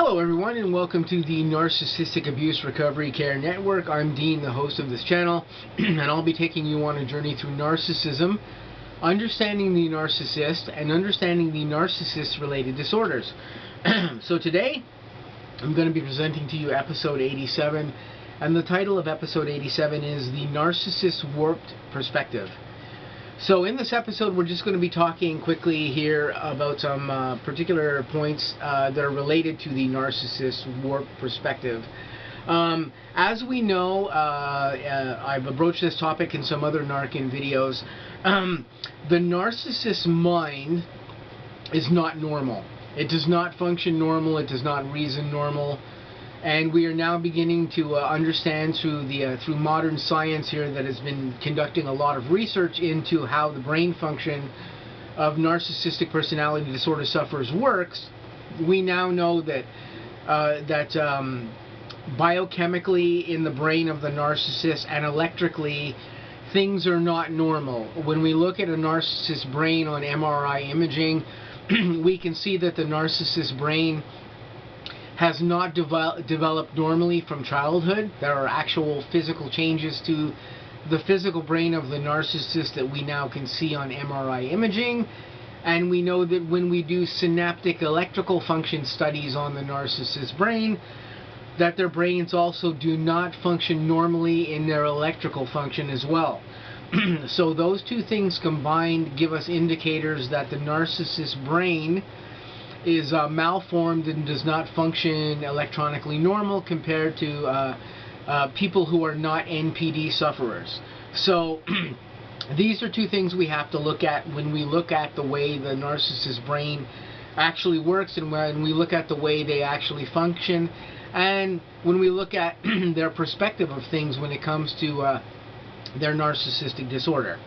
Hello everyone, and welcome to the Narcissistic Abuse Recovery Care Network. I'm Dean, the host of this channel, and I'll be taking you on a journey through narcissism, understanding the narcissist, and understanding the narcissist-related disorders. So today, I'm going to be presenting to you episode 87, and the title of episode 87 is The Narcissist Warped Perspective. So in this episode, we're just going to be talking quickly here about some particular points that are related to the narcissist warped perspective. As we know, I've approached this topic in some other N.A.R.C.N videos. The narcissist mind is not normal. It does not function normal. It does not reason normal. And we are now beginning to understand through modern science here that has been conducting a lot of research into how the brain function of narcissistic personality disorder sufferers works. We now know that biochemically in the brain of the narcissist and electrically things are not normal. When we look at a narcissist brain on MRI imaging, we can see that the narcissist brain has not developed normally from childhood. There are actual physical changes to the physical brain of the narcissist that we now can see on MRI imaging. And we know that when we do synaptic electrical function studies on the narcissist brain, that their brains also do not function normally in their electrical function as well. So those two things combined give us indicators that the narcissist brain is malformed and does not function electronically normal compared to people who are not NPD sufferers. So these are two things we have to look at when we look at the way the narcissist brain actually works, and when we look at the way they actually function, and when we look at their perspective of things when it comes to their narcissistic disorder.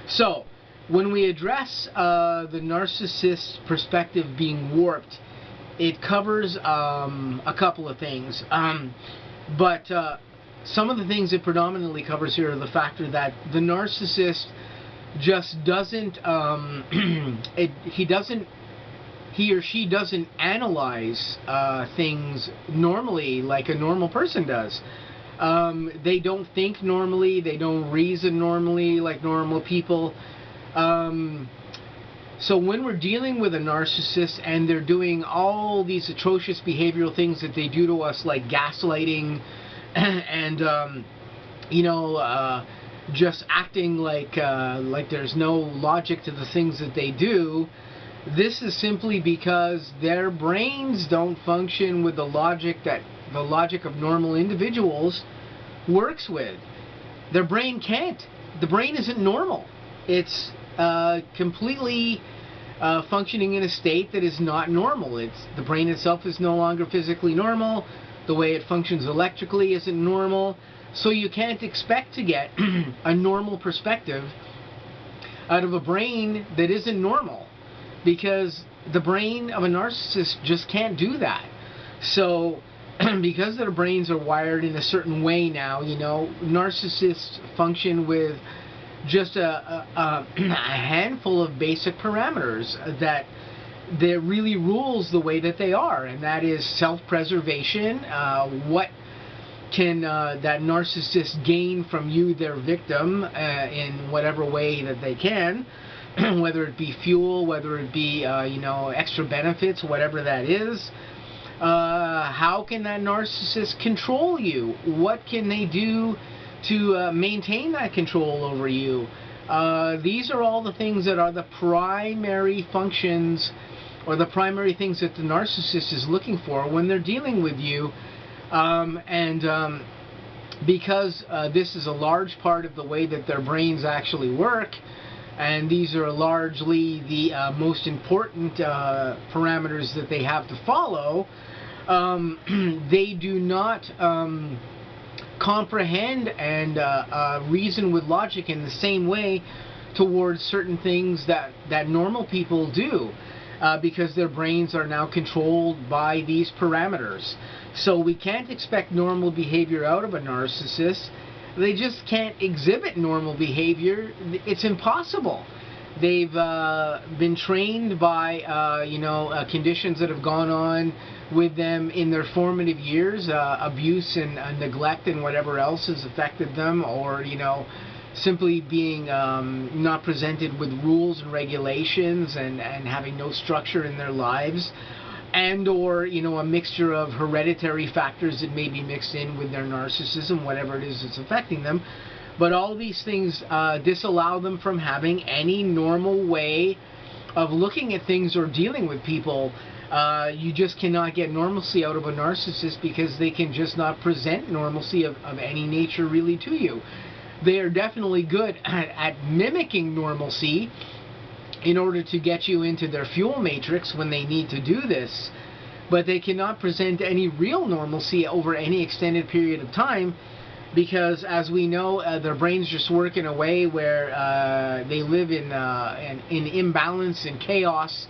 So when we address the narcissist perspective being warped, it covers a couple of things. But some of the things it predominantly covers here are the factor that the narcissist just doesn't, he or she doesn't analyze things normally like a normal person does. They don't think normally, they don't reason normally like normal people. So when we're dealing with a narcissist and they're doing all these atrocious behavioral things that they do to us, like gaslighting and just acting like there's no logic to the things that they do, this is simply because their brains don't function with the logic that the logic of normal individuals works with. Their brain can't. The brain isn't normal. It's completely functioning in a state that is not normal. The brain itself is no longer physically normal. The way it functions electrically isn't normal. So you can't expect to get a normal perspective out of a brain that isn't normal, because the brain of a narcissist just can't do that. So because their brains are wired in a certain way now, narcissists function with just a handful of basic parameters that really rules the way that they are, and that is self-preservation. What can that narcissist gain from you, their victim, in whatever way that they can, whether it be fuel, whether it be extra benefits, whatever that is. How can that narcissist control you? What can they do to maintain that control over you? These are all the things that are the primary functions or the primary things that the narcissist is looking for when they're dealing with you. Because this is a large part of the way that their brains actually work, and these are largely the most important parameters that they have to follow, they do not comprehend and reason with logic in the same way towards certain things that normal people do, because their brains are now controlled by these parameters. So we can't expect normal behavior out of a narcissist. They just can't exhibit normal behavior. It's impossible. They've been trained by conditions that have gone on with them in their formative years, abuse and neglect and whatever else has affected them, or simply being not presented with rules and regulations and having no structure in their lives, and or a mixture of hereditary factors that may be mixed in with their narcissism, whatever it is that's affecting them. But all these things disallow them from having any normal way of looking at things or dealing with people. You just cannot get normalcy out of a narcissist because they can just not present normalcy of any nature really to you. They are definitely good at mimicking normalcy in order to get you into their fuel matrix when they need to do this, but they cannot present any real normalcy over any extended period of time, because as we know, their brains just work in a way where they live in imbalance and chaos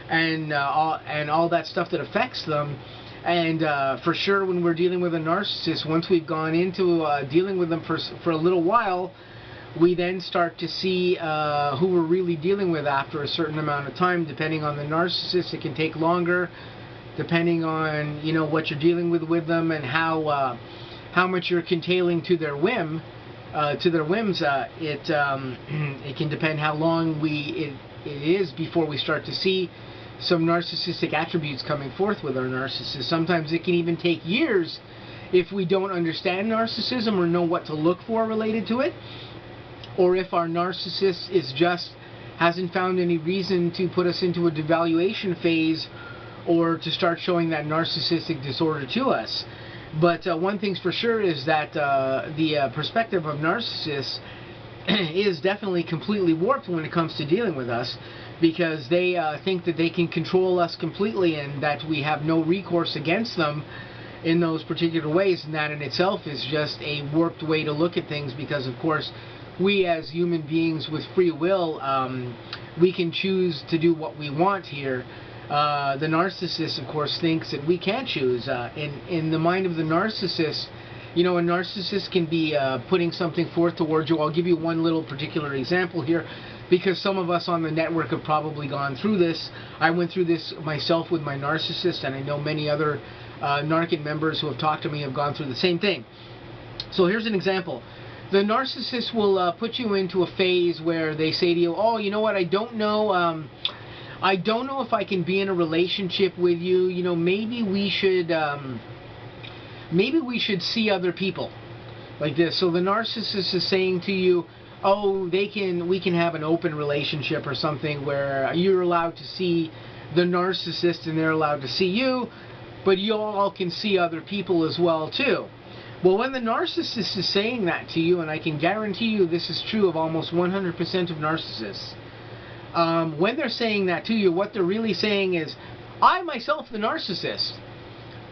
and all that stuff that affects them. And for sure, when we're dealing with a narcissist, once we've gone into dealing with them for a little while, we then start to see who we're really dealing with after a certain amount of time. Depending on the narcissist, it can take longer, depending on what you're dealing with them, and how much you're contailing to their whims. It can depend how long it is before we start to see some narcissistic attributes coming forth with our narcissist. Sometimes it can even take years if we don't understand narcissism or know what to look for related to it, or if our narcissist hasn't found any reason to put us into a devaluation phase or to start showing that narcissistic disorder to us. But one thing's for sure is that the perspective of narcissists is definitely completely warped when it comes to dealing with us, because they think that they can control us completely and that we have no recourse against them in those particular ways, and that in itself is just a warped way to look at things, because of course we as human beings with free will, we can choose to do what we want here. The narcissist, of course, thinks that we can't choose. In the mind of the narcissist, a narcissist can be putting something forth towards you. I'll give you one little particular example here, because some of us on the network have probably gone through this. I went through this myself with my narcissist, and I know many other N.A.R.C.N members who have talked to me have gone through the same thing. So here's an example. The narcissist will put you into a phase where they say to you, oh, you know what, I don't know if I can be in a relationship with you. Maybe we should see other people, like this. So the narcissist is saying to you, oh, we can have an open relationship or something where you're allowed to see the narcissist and they're allowed to see you, but you all can see other people as well too. Well, when the narcissist is saying that to you, and I can guarantee you this is true of almost 100% of narcissists, when they're saying that to you, what they're really saying is, I myself, the narcissist,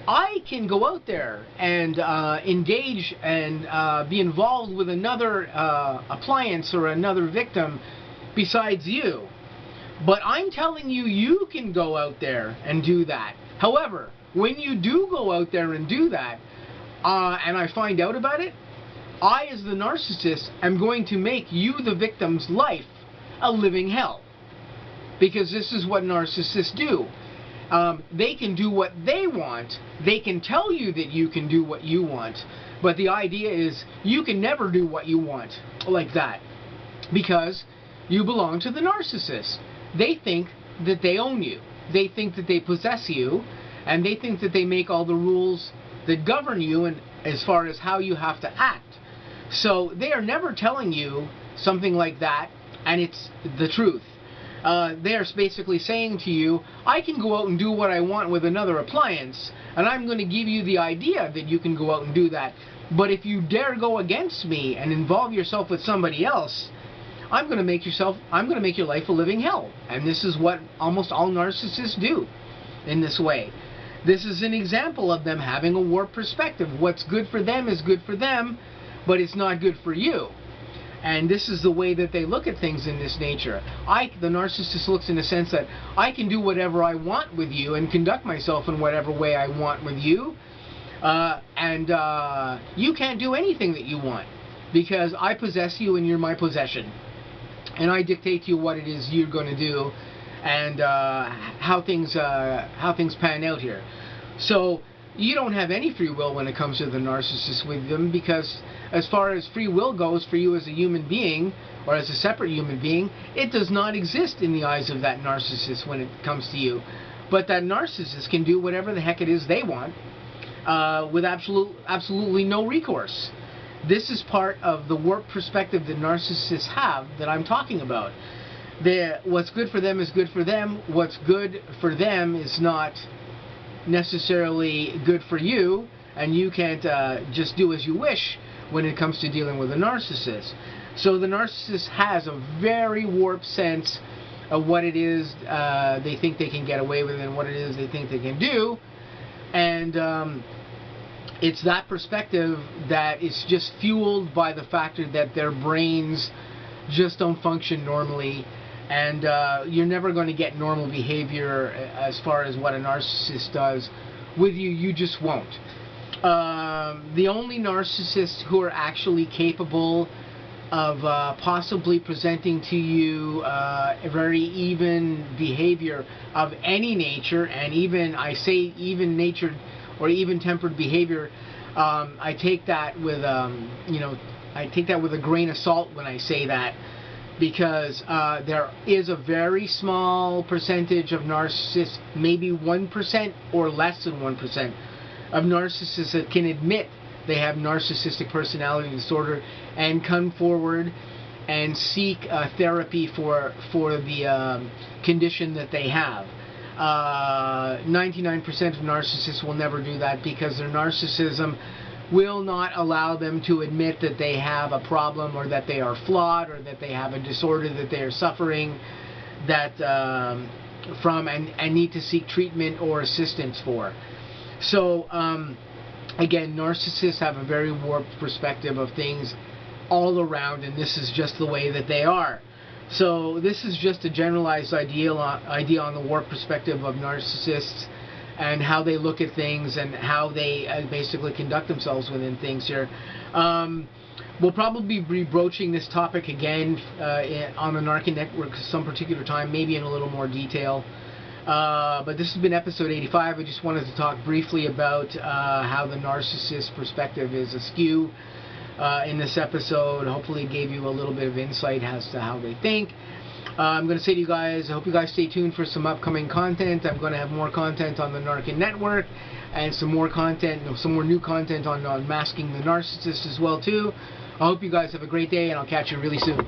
I can go out there and engage and be involved with another appliance or another victim besides you. But I'm telling you, you can go out there and do that. However, when you do go out there and do that, and I find out about it, I, as the narcissist, am going to make you, the victim's life, a living hell. Because this is what narcissists do. They can do what they want. They can tell you that you can do what you want. But the idea is you can never do what you want like that, because you belong to the narcissist. They think that they own you. They think that they possess you, and they think that they make all the rules that govern you and as far as how you have to act. So they are never telling you something like that, and it's the truth. They're basically saying to you, I can go out and do what I want with another appliance, and I'm going to give you the idea that you can go out and do that. But if you dare go against me and involve yourself with somebody else, I'm going to make your life a living hell. And this is what almost all narcissists do in this way. This is an example of them having a warped perspective. What's good for them is good for them, but it's not good for you. And this is the way that they look at things in this nature. The narcissist looks in the sense that I can do whatever I want with you and conduct myself in whatever way I want with you, and you can't do anything that you want, because I possess you and you're my possession. and I dictate to you what it is you're going to do, and how things pan out here. So you don't have any free will when it comes to the narcissist with them, because as far as free will goes for you as a human being, or as a separate human being, it does not exist in the eyes of that narcissist when it comes to you. But that narcissist can do whatever the heck it is they want, with absolutely no recourse. This is part of the warped perspective that narcissists have that I'm talking about. What's good for them is good for them. What's good for them is not necessarily good for you, and you can't just do as you wish when it comes to dealing with a narcissist. So the narcissist has a very warped sense of what it is they think they can get away with and what it is they think they can do, and it's that perspective that is just fueled by the factor that their brains just don't function normally, and you're never going to get normal behavior as far as what a narcissist does with you. You just won't. The only narcissists who are actually capable of possibly presenting to you a very even behavior of any nature, and even, I say even-natured or even-tempered behavior, I take that with I take that with a grain of salt when I say that, because there is a very small percentage of narcissists, maybe 1% or less than 1% of narcissists that can admit they have narcissistic personality disorder and come forward and seek therapy for the condition that they have. 99% of narcissists will never do that, because their narcissism will not allow them to admit that they have a problem, or that they are flawed, or that they have a disorder that they are suffering from and need to seek treatment or assistance for. So again, narcissists have a very warped perspective of things all around, and this is just the way that they are. So this is just a generalized idea on the warped perspective of narcissists and how they look at things and how they basically conduct themselves within things here. We'll probably be broaching this topic again on the N.A.R.C.N network some particular time, maybe in a little more detail. But this has been episode 85. I just wanted to talk briefly about how the narcissist perspective is askew in this episode. Hopefully it gave you a little bit of insight as to how they think. I'm going to say to you guys, I hope you guys stay tuned for some upcoming content. I'm going to have more content on the N.A.R.C.N network, and some more content, some more new content on masking the narcissist as well too. I hope you guys have a great day, and I'll catch you really soon.